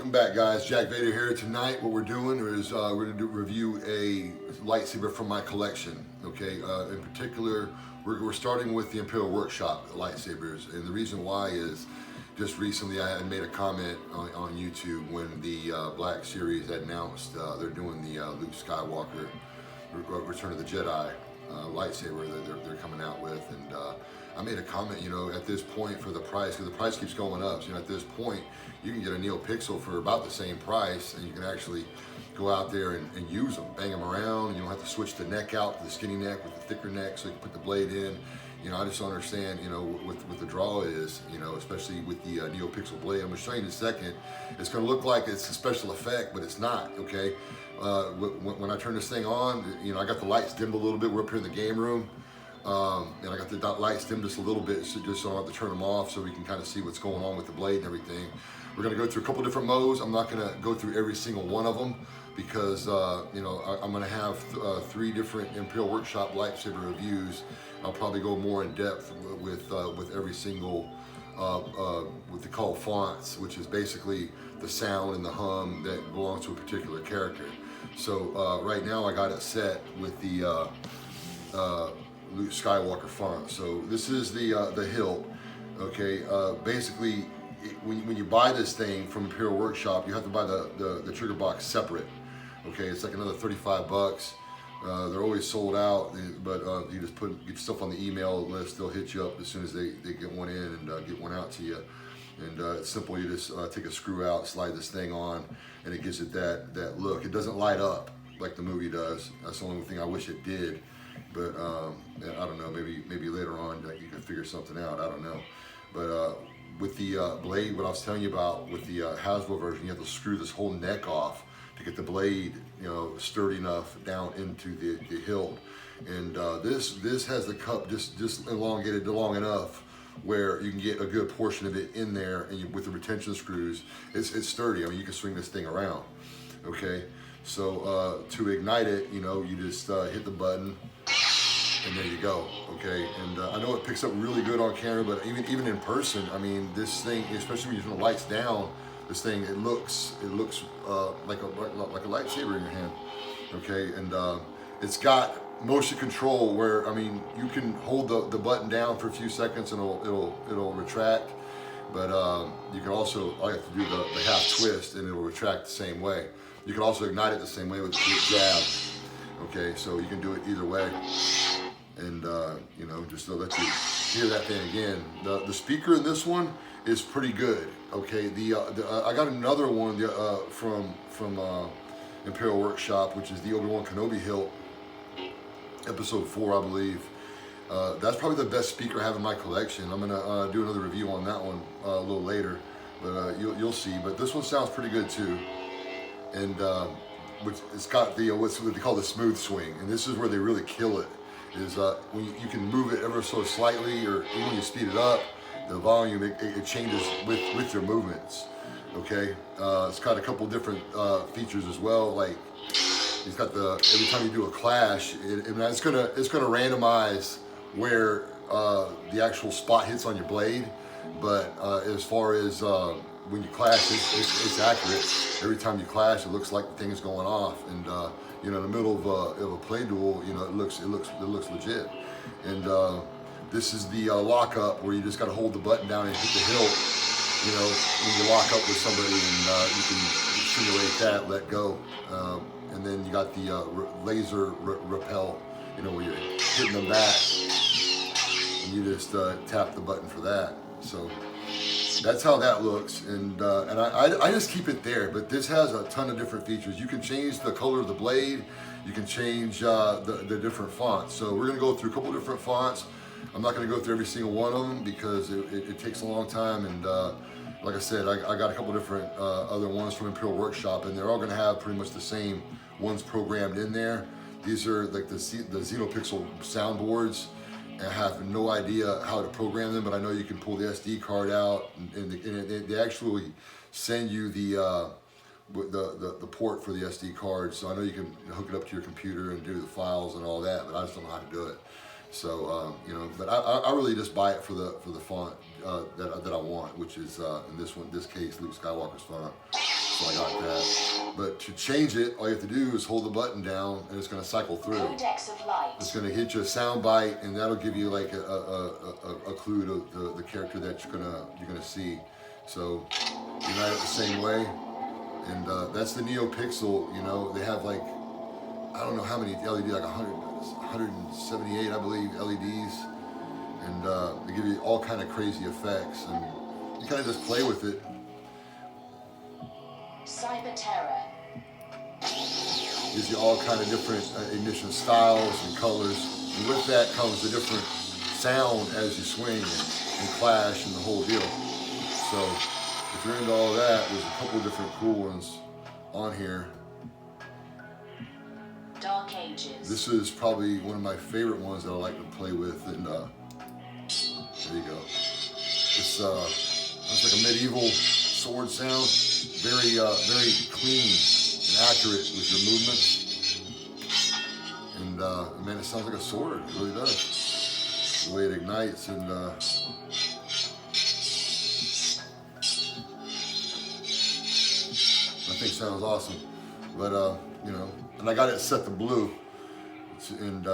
Welcome back, guys. Jack Vader here. Tonight what we're doing is we're going to review a lightsaber from my collection. Okay, in particular we're starting with the Imperial Workshop lightsabers, and the reason why is just recently I had made a comment on YouTube when the Black Series had announced they're doing the Luke Skywalker Return of the Jedi lightsaber that they're coming out with, and I made a comment, you know, at this point for the price, because the price keeps going up, so you know, at this point you can get a neopixel for about the same price, and you can actually go out there and use them, bang them around. You don't have to switch the neck out to the skinny neck with the thicker neck, so you can put the blade in. You know, I just don't understand, you know, what the draw is, you know, especially with the neopixel blade. I'm going to show you in a second. It's going to look like it's a special effect, but it's not, okay? When I turn this thing on, you know, I got the lights dimmed a little bit. We're up here in the game room, and I got the lights dimmed just a little bit, so just so I don't have to turn them off, so we can kind of see what's going on with the blade and everything. We're going to go through a couple different modes. I'm not going to go through every single one of them because, you know, I'm going to have 3 different Imperial Workshop lightsaber reviews. I'll probably go more in depth with every single, what they call fonts, which is basically the sound and the hum that belongs to a particular character. So right now I got it set with the Luke Skywalker font. So this is the hilt. Okay, basically when you buy this thing from Imperial Workshop, you have to buy the trigger box separate. Okay, it's like another 35 bucks. They're always sold out, but you just get stuff on the email list. They'll hit you up as soon as they get one in and get one out to you. And it's simple. You just take a screw out, slide this thing on, and it gives it that look. It doesn't light up like the movie does. That's the only thing I wish it did. But I don't know. Maybe later on you can figure something out. I don't know. But with the blade, what I was telling you about with the Hasbro version, you have to screw this whole neck off to get the blade, you know, sturdy enough down into the hilt. And this has the cup just elongated long enough where you can get a good portion of it in there, and with the retention screws, it's sturdy. I mean, you can swing this thing around. Okay, so to ignite it, you know, you just hit the button, and there you go. Okay, and I know it picks up really good on camera, but even in person, I mean, this thing, especially when you turn the lights down, this thing, it looks like a lightsaber in your hand. Okay, and it's got motion control where, I mean, you can hold the button down for a few seconds and it'll retract, but you can also, all you have to do the half twist and it'll retract the same way. You can also ignite it the same way with the quick jab. Okay, so you can do it either way, and you know, just to let you hear that thing again. The speaker in this one is pretty good. Okay, I got another one from Imperial Workshop, which is the Obi-Wan Kenobi hilt, episode 4, I believe. That's probably the best speaker I have in my collection. I'm gonna do another review on that one a little later, but you'll see. But this one sounds pretty good too, and it's got the what they call the smooth swing, and this is where they really kill it. Is when you can move it ever so slightly, or even when you speed it up, the volume it changes with your movements. Okay, it's got a couple different features as well. Like it's got every time you do a clash, it's gonna randomize where the actual spot hits on your blade. But as far as when you clash, it's accurate. Every time you clash, it looks like the thing is going off, and you know, in the middle of a play duel, you know, it looks legit. And this is the lockup where you just got to hold the button down and hit the hilt. You know, when you lock up with somebody, and you can simulate that, let go. And then you got the laser repel, you know, where you're hitting them back, and you just tap the button for that. So that's how that looks, and I just keep it there. But this has a ton of different features. You can change the color of the blade. You can change the different fonts. So we're gonna go through a couple different fonts. I'm not gonna go through every single one of them because it takes a long time, and like I said, I got a couple different other ones from Imperial Workshop, and they're all gonna have pretty much the same ones programmed in there. These are like the Xenopixel soundboards. I have no idea how to program them, but I know you can pull the SD card out, and they actually send you the port for the SD card. So I know you can hook it up to your computer and do the files and all that, but I just don't know how to do it. So you know, but I really just buy it for the font that I want, which is in this case Luke Skywalker's font. so I got that. But to change it, all you have to do is hold the button down and it's gonna cycle through. Codex of light. It's gonna hit you a sound bite and that'll give you like a clue to the character that you're gonna see. So unite it the same way. And that's the neopixel, you know, they have like, I don't know how many LEDs, like 178, I believe, LEDs. And they give you all kind of crazy effects, and you kind of just play with it. Cyber terror. Gives you all kind of different ignition styles and colors. And with that comes a different sound as you swing and clash and the whole deal. So if you're into all that, there's a couple of different cool ones on here. Dark Ages. This is probably one of my favorite ones that I like to play with, and there you go. It's like a medieval sword sound, very clean and accurate with your movements. And man, it sounds like a sword. It really does. The way it ignites and. I think sounds awesome, but you know, and I got it set to blue, and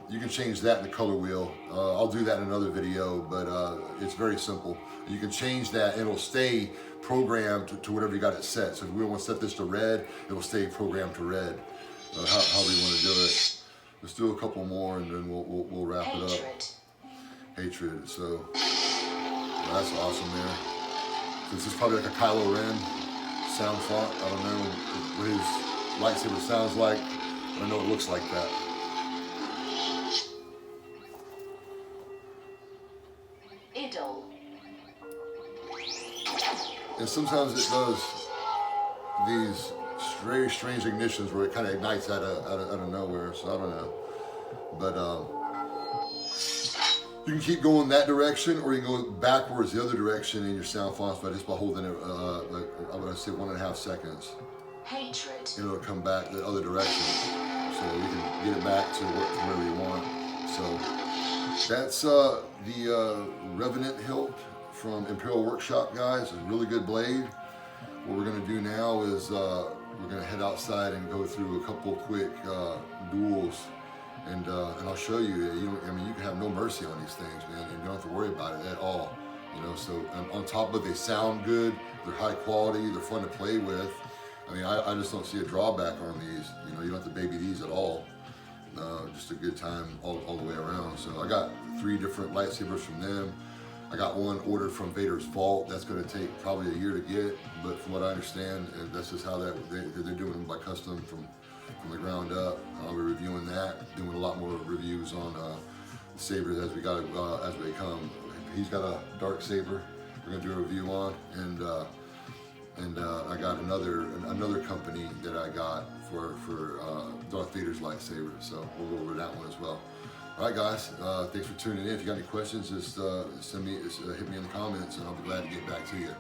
you can change that in the color wheel. I'll do that in another video, but it's very simple. You can change that and it'll stay programmed to whatever you got it set. So if we want to set this to red, it will stay programmed to red, however you want to do it. Let's do a couple more and then we'll wrap it up. Hatred, so well, that's awesome there. So this is probably like a Kylo Ren sound font. I don't know what his lightsaber sounds like, but I know it looks like that. Idol. And sometimes it does these very strange ignitions where it kind of ignites out of nowhere, so I don't know. But you can keep going that direction, or you can go backwards the other direction in your sound fonts by holding it, like I'm gonna say 1.5 seconds. Hatred. And it'll come back the other direction, so you can get it back to wherever you want. So that's the Revenant hilt from Imperial Workshop, guys. A really good blade. What we're gonna do now is we're gonna head outside and go through a couple quick duels. And I'll show you. I mean, you can have no mercy on these things, man, and you don't have to worry about it at all. You know, so on top of it, they sound good, they're high quality, they're fun to play with. I mean, I just don't see a drawback on these. You know, you don't have to baby these at all. Just a good time all the way around. So I got 3 different lightsabers from them. I got one ordered from Vader's Vault. That's going to take probably a year to get, but from what I understand, and that's just how they're doing them by custom from the ground up. I'll be reviewing that, doing a lot more reviews on sabers as we come. He's got a dark saber we're gonna do a review on, and I got another company that I got for Darth Vader's lightsaber, so we'll go over that one as well. All right, guys, thanks for tuning in. If you got any questions, just hit me in the comments, and I'll be glad to get back to you.